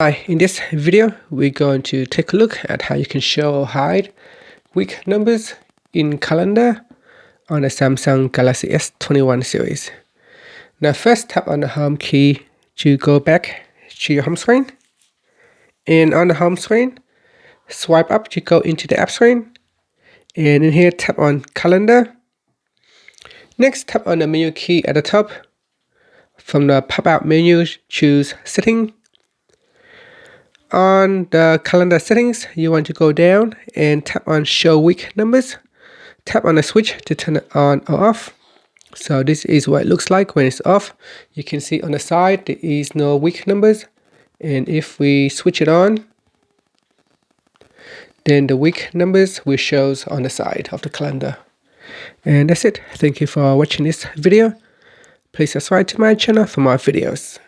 Hi, in this video, we're going to take a look at how you can show or hide week numbers in calendar on the Samsung Galaxy S21 series. Now first tap on the home key to go back to your home screen. And on the home screen, swipe up to go into the app screen. And in here, tap on calendar. Next, tap on the menu key at the top. From the pop-out menu, choose setting. On the calendar settings, you want to go down and tap on show week numbers. Tap on the switch to turn it on or off. So this is what it looks like when it's off. You can see on the side there is no week numbers, and if we switch it on, then the week numbers will show on the side of the calendar. And that's it. Thank you for watching this video. Please subscribe to my channel for more videos.